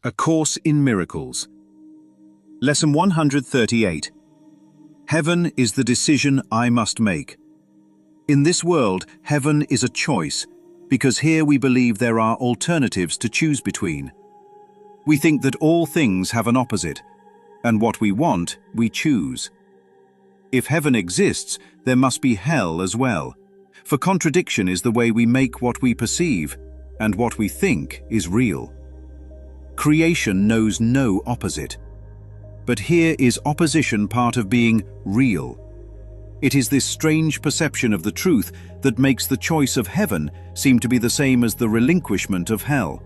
A Course in Miracles. Lesson 138. Heaven is the decision I must make. In this world, heaven is a choice, because here we believe there are alternatives to choose between. We think that all things have an opposite, and what we want, we choose. If heaven exists, there must be hell as well, for contradiction is the way we make what we perceive, and what we think is real. Creation knows no opposite. But here is opposition part of being real. It is this strange perception of the truth that makes the choice of heaven seem to be the same as the relinquishment of hell.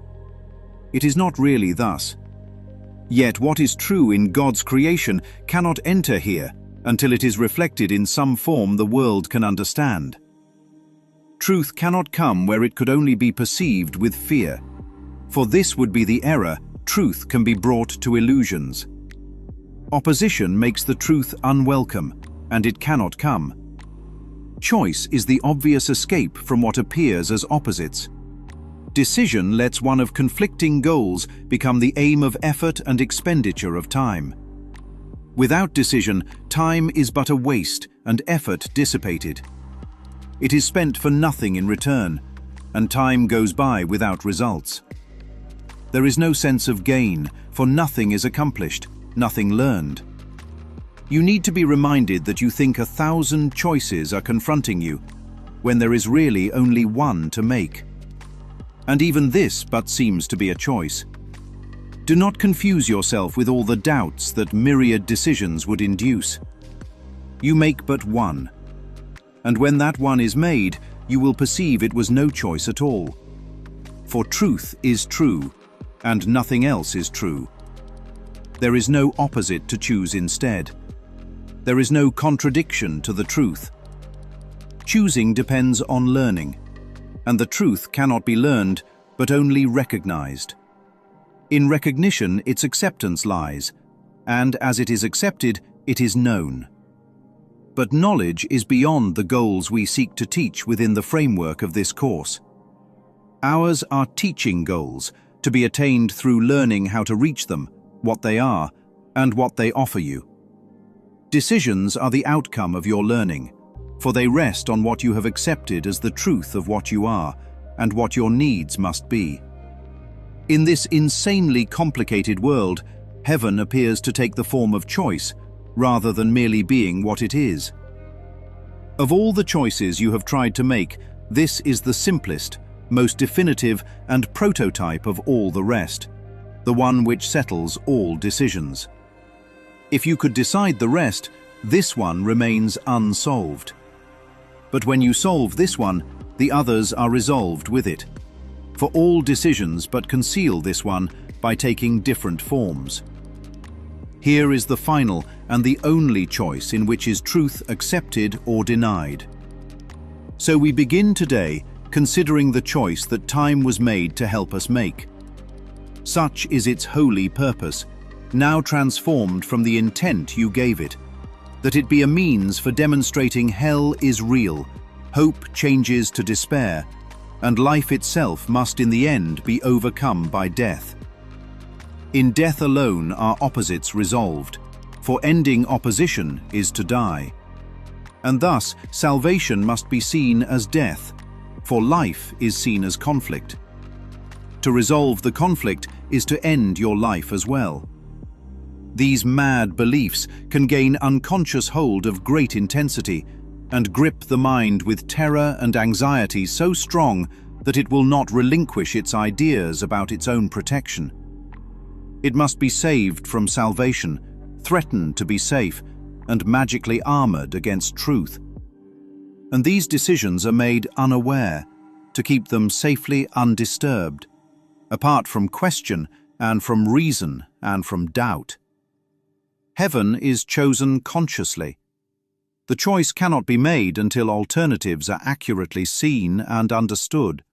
It is not really thus. Yet what is true in God's creation cannot enter here until it is reflected in some form the world can understand. Truth cannot come where it could only be perceived with fear. For this would be the error. Truth can be brought to illusions. Opposition makes the truth unwelcome, and it cannot come. Choice is the obvious escape from what appears as opposites. Decision lets one of conflicting goals become the aim of effort and expenditure of time. Without decision, time is but a waste and effort dissipated. It is spent for nothing in return, and time goes by without results. There is no sense of gain, for nothing is accomplished, nothing learned. You need to be reminded that you think 1,000 choices are confronting you, when there is really only one to make. And even this but seems to be a choice. Do not confuse yourself with all the doubts that myriad decisions would induce. You make but one. And when that one is made, you will perceive it was no choice at all. For truth is true, and nothing else is true. There is no opposite to choose instead. There is no contradiction to the truth. Choosing depends on learning, and the truth cannot be learned, but only recognized. In recognition, its acceptance lies, and as it is accepted, it is known. But knowledge is beyond the goals we seek to teach within the framework of this course. Ours are teaching goals, to be attained through learning how to reach them, what they are, and what they offer you. Decisions are the outcome of your learning, for they rest on what you have accepted as the truth of what you are, and what your needs must be. In this insanely complicated world, heaven appears to take the form of choice, rather than merely being what it is. Of all the choices you have tried to make, this is the simplest, most definitive and prototype of all the rest, the one which settles all decisions. If you could decide the rest, this one remains unsolved. But when you solve this one, the others are resolved with it. For all decisions but conceal this one by taking different forms. Here is the final and the only choice in which is truth accepted or denied. So we begin today considering the choice that time was made to help us make. Such is its holy purpose, now transformed from the intent you gave it, that it be a means for demonstrating hell is real, hope changes to despair, and life itself must in the end be overcome by death. In death alone are opposites resolved, for ending opposition is to die. And thus salvation must be seen as death, for life is seen as conflict. To resolve the conflict is to end your life as well. These mad beliefs can gain unconscious hold of great intensity and grip the mind with terror and anxiety so strong that it will not relinquish its ideas about its own protection. It must be saved from salvation, threatened to be safe, and magically armored against truth. And these decisions are made unaware, to keep them safely undisturbed, apart from question and from reason and from doubt. Heaven is chosen consciously. The choice cannot be made until alternatives are accurately seen and understood.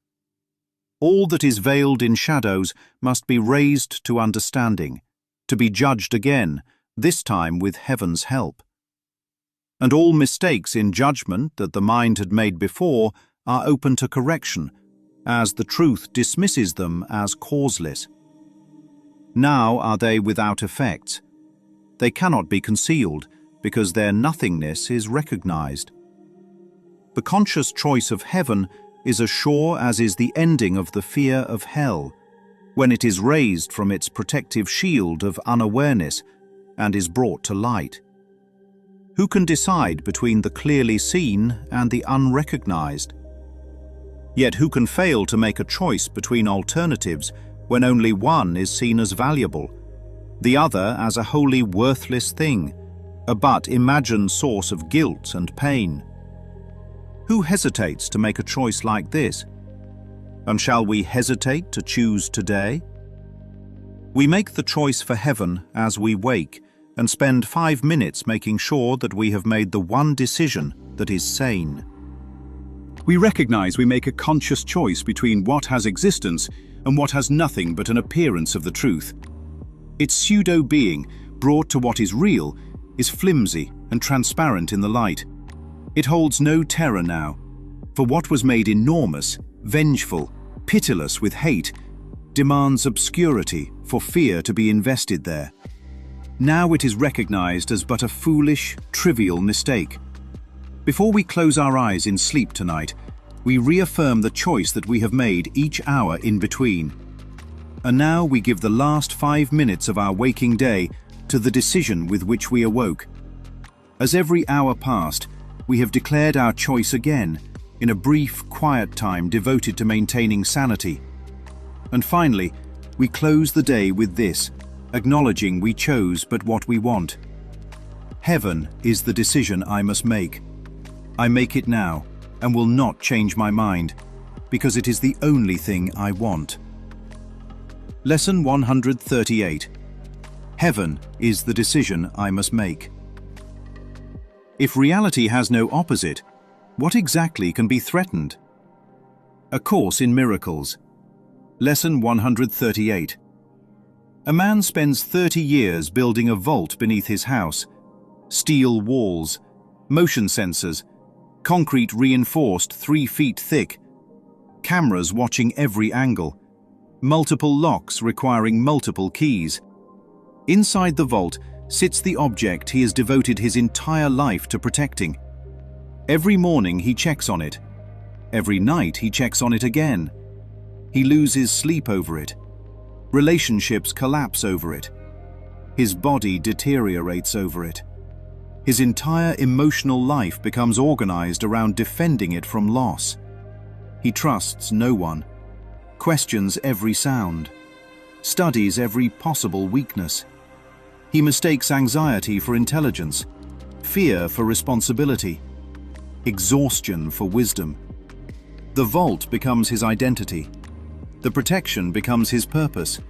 All that is veiled in shadows must be raised to understanding, to be judged again, this time with heaven's help. And all mistakes in judgment that the mind had made before are open to correction, as the truth dismisses them as causeless. Now are they without effects. They cannot be concealed, because their nothingness is recognized. The conscious choice of heaven is as sure as is the ending of the fear of hell, when it is raised from its protective shield of unawareness and is brought to light. Who can decide between the clearly seen and the unrecognized? Yet who can fail to make a choice between alternatives when only one is seen as valuable, the other as a wholly worthless thing, a but imagined source of guilt and pain? Who hesitates to make a choice like this? And shall we hesitate to choose today? We make the choice for heaven as we wake and spend 5 minutes making sure that we have made the one decision that is sane. We recognize we make a conscious choice between what has existence and what has nothing but an appearance of the truth. Its pseudo-being, brought to what is real, is flimsy and transparent in the light. It holds no terror now, for what was made enormous, vengeful, pitiless with hate, demands obscurity for fear to be invested there. Now it is recognized as but a foolish, trivial mistake. Before we close our eyes in sleep tonight, we reaffirm the choice that we have made each hour in between. And now we give the last 5 minutes of our waking day to the decision with which we awoke. As every hour passed, we have declared our choice again, in a brief, quiet time devoted to maintaining sanity. And finally, we close the day with this, acknowledging we chose but what we want. Heaven is the decision I must make. I make it now, and will not change my mind, because it is the only thing I want. Lesson 138. Heaven is the decision I must make. If reality has no opposite, what exactly can be threatened? A Course in Miracles. Lesson 138. A man spends 30 years building a vault beneath his house. Steel walls, motion sensors, concrete reinforced 3 feet thick, cameras watching every angle, multiple locks requiring multiple keys. Inside the vault sits the object he has devoted his entire life to protecting. Every morning he checks on it. Every night he checks on it again. He loses sleep over it. Relationships collapse over it. His body deteriorates over it. His entire emotional life becomes organized around defending it from loss. He trusts no one, questions every sound, studies every possible weakness. He mistakes anxiety for intelligence, fear for responsibility, exhaustion for wisdom. The vault becomes his identity. The protection becomes his purpose.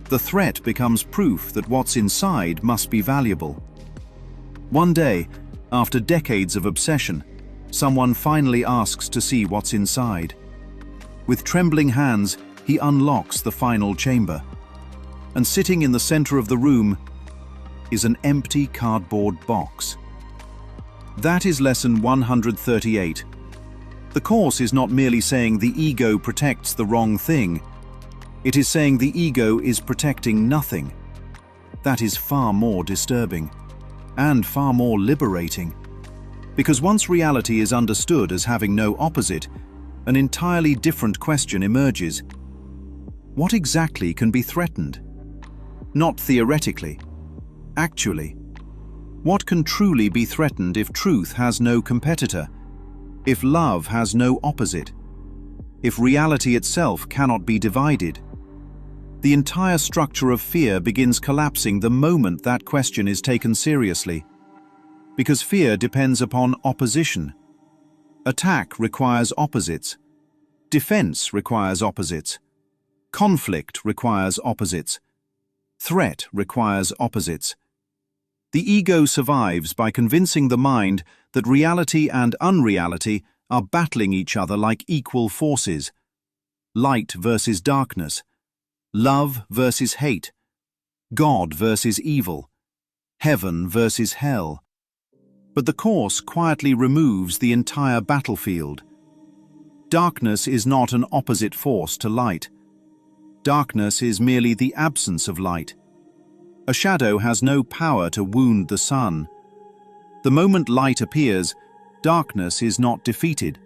The threat becomes proof that what's inside must be valuable. One day, after decades of obsession, someone finally asks to see what's inside. With trembling hands, he unlocks the final chamber. And sitting in the center of the room is an empty cardboard box. That is lesson 138. The Course is not merely saying the ego protects the wrong thing. It is saying the ego is protecting nothing. That is far more disturbing and far more liberating. Because once reality is understood as having no opposite, an entirely different question emerges. What exactly can be threatened? Not theoretically. Actually. What can truly be threatened if truth has no competitor? If love has no opposite? If reality itself cannot be divided? The entire structure of fear begins collapsing the moment that question is taken seriously. Because fear depends upon opposition. Attack requires opposites. Defense requires opposites. Conflict requires opposites. Threat requires opposites. The ego survives by convincing the mind that reality and unreality are battling each other like equal forces. Light versus darkness. Love versus hate. God versus evil. Heaven versus hell. But the Course quietly removes the entire battlefield. Darkness is not an opposite force to light. Darkness is merely the absence of light. A shadow has no power to wound the sun. The moment light appears, darkness is not defeated.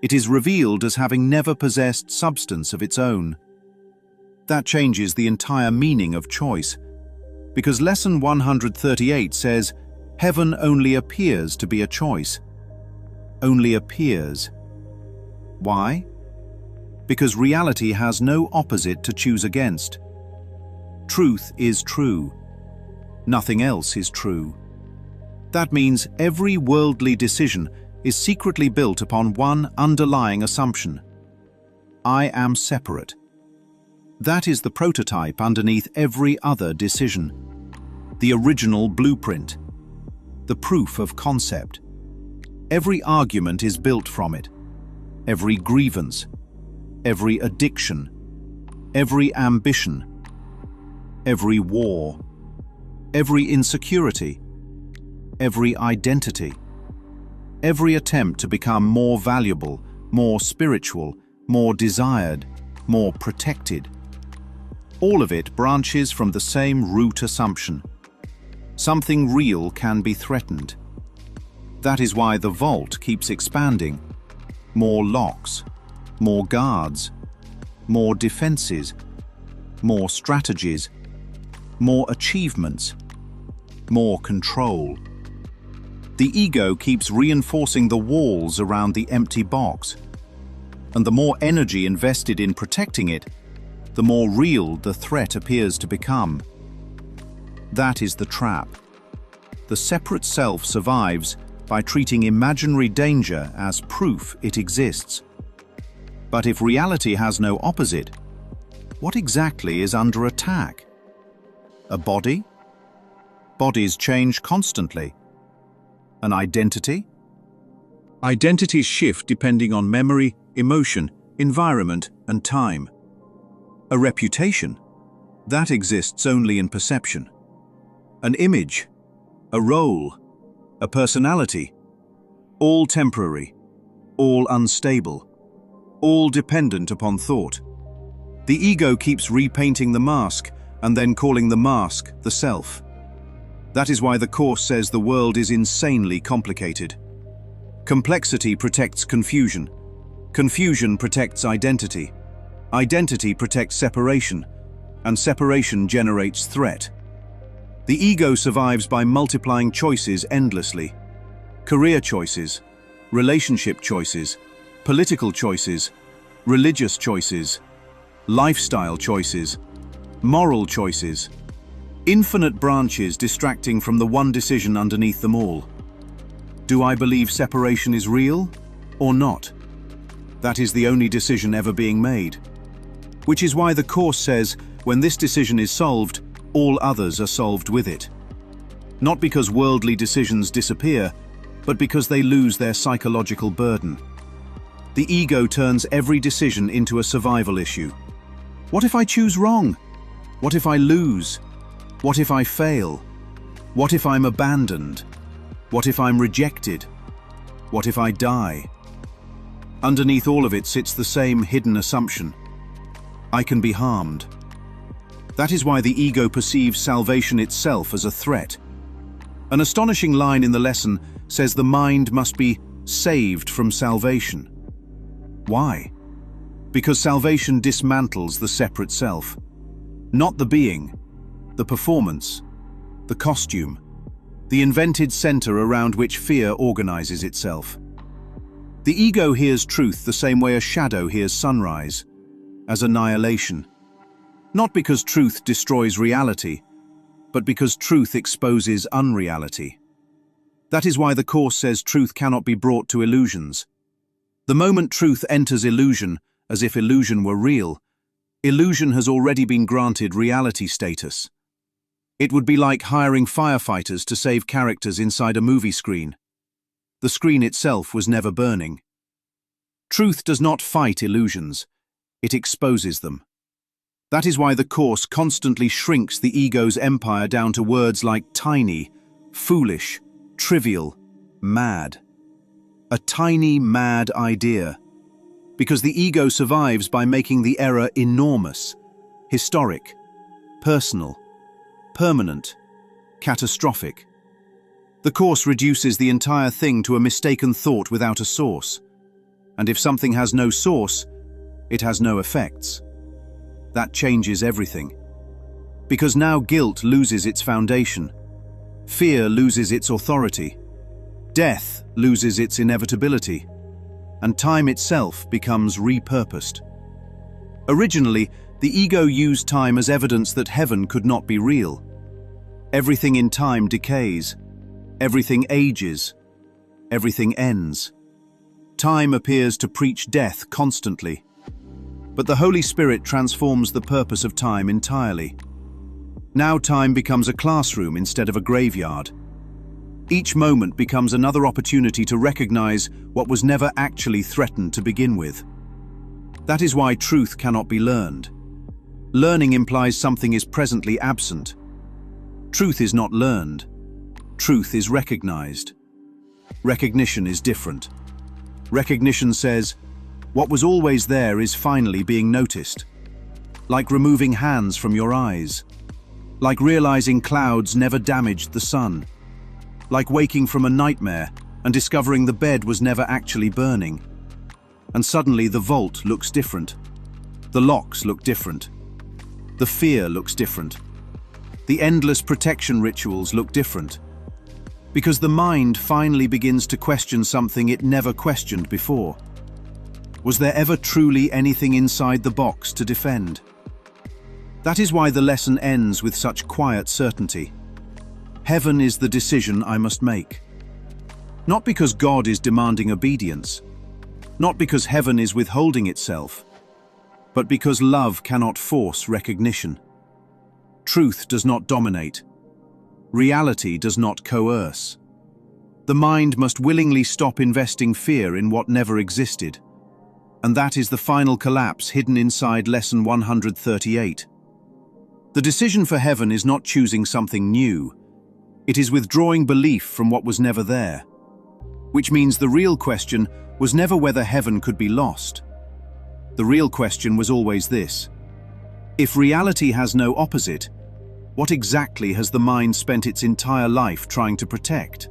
It is revealed as having never possessed substance of its own. That changes the entire meaning of choice, because Lesson 138 says, heaven only appears to be a choice. Only appears. Why? Because reality has no opposite to choose against. Truth is true. Nothing else is true. That means every worldly decision is secretly built upon one underlying assumption. I am separate. That is the prototype underneath every other decision. The original blueprint. The proof of concept. Every argument is built from it. Every grievance. Every addiction. Every ambition. Every war. Every insecurity. Every identity. Every attempt to become more valuable, more spiritual, more desired, more protected. All of it branches from the same root assumption. Something real can be threatened. That is why the vault keeps expanding. More locks, more guards, more defenses, more strategies, more achievements, more control. The ego keeps reinforcing the walls around the empty box, and the more energy invested in protecting it, the more real the threat appears to become. That is the trap. The separate self survives by treating imaginary danger as proof it exists. But if reality has no opposite, what exactly is under attack? A body? Bodies change constantly. An identity? Identities shift depending on memory, emotion, environment, and time. A reputation? That exists only in perception. An image? A role? A personality? All temporary, all unstable, all dependent upon thought. The ego keeps repainting the mask and then calling the mask the self. That is why the Course says the world is insanely complicated. Complexity protects confusion. Confusion protects identity. Identity protects separation, and separation generates threat. The ego survives by multiplying choices endlessly. Career choices, relationship choices, political choices, religious choices, lifestyle choices, moral choices. Infinite branches distracting from the one decision underneath them all. Do I believe separation is real or not? That is the only decision ever being made. Which is why the Course says, when this decision is solved, all others are solved with it. Not because worldly decisions disappear, but because they lose their psychological burden. The ego turns every decision into a survival issue. What if I choose wrong? What if I lose? What if I fail? What if I'm abandoned? What if I'm rejected? What if I die? Underneath all of it sits the same hidden assumption. I can be harmed. That is why the ego perceives salvation itself as a threat. An astonishing line in the lesson says the mind must be saved from salvation. Why? Because salvation dismantles the separate self. Not the being, the performance, the costume, the invented center around which fear organizes itself. The ego hears truth the same way a shadow hears sunrise, as annihilation. Not because truth destroys reality, but because truth exposes unreality. That is why the Course says truth cannot be brought to illusions. The moment truth enters illusion, as if illusion were real, illusion has already been granted reality status. It would be like hiring firefighters to save characters inside a movie screen. The screen itself was never burning. Truth does not fight illusions, it exposes them. That is why the Course constantly shrinks the ego's empire down to words like tiny, foolish, trivial, mad. A tiny, mad idea. Because the ego survives by making the error enormous, historic, personal, permanent, catastrophic. The course reduces the entire thing to a mistaken thought without a source. And if something has no source, it has no effects. That changes everything. Because now guilt loses its foundation, fear loses its authority, death loses its inevitability, and time itself becomes repurposed. Originally, the ego used time as evidence that heaven could not be real. Everything in time decays, everything ages, everything ends. Time appears to preach death constantly. But the Holy Spirit transforms the purpose of time entirely. Now time becomes a classroom instead of a graveyard. Each moment becomes another opportunity to recognize what was never actually threatened to begin with. That is why truth cannot be learned. Learning implies something is presently absent. Truth is not learned. Truth is recognized. Recognition is different. Recognition says, what was always there is finally being noticed. Like removing hands from your eyes. Like realizing clouds never damaged the sun. Like waking from a nightmare and discovering the bed was never actually burning. And suddenly the vault looks different. The locks look different. The fear looks different. The endless protection rituals look different. Because the mind finally begins to question something it never questioned before. Was there ever truly anything inside the box to defend? That is why the lesson ends with such quiet certainty. Heaven is the decision I must make. Not because God is demanding obedience, not because heaven is withholding itself, but because love cannot force recognition. Truth does not dominate. Reality does not coerce. The mind must willingly stop investing fear in what never existed. And that is the final collapse hidden inside Lesson 138. The decision for heaven is not choosing something new. It is withdrawing belief from what was never there. Which means the real question was never whether heaven could be lost. The real question was always this: if reality has no opposite, what exactly has the mind spent its entire life trying to protect?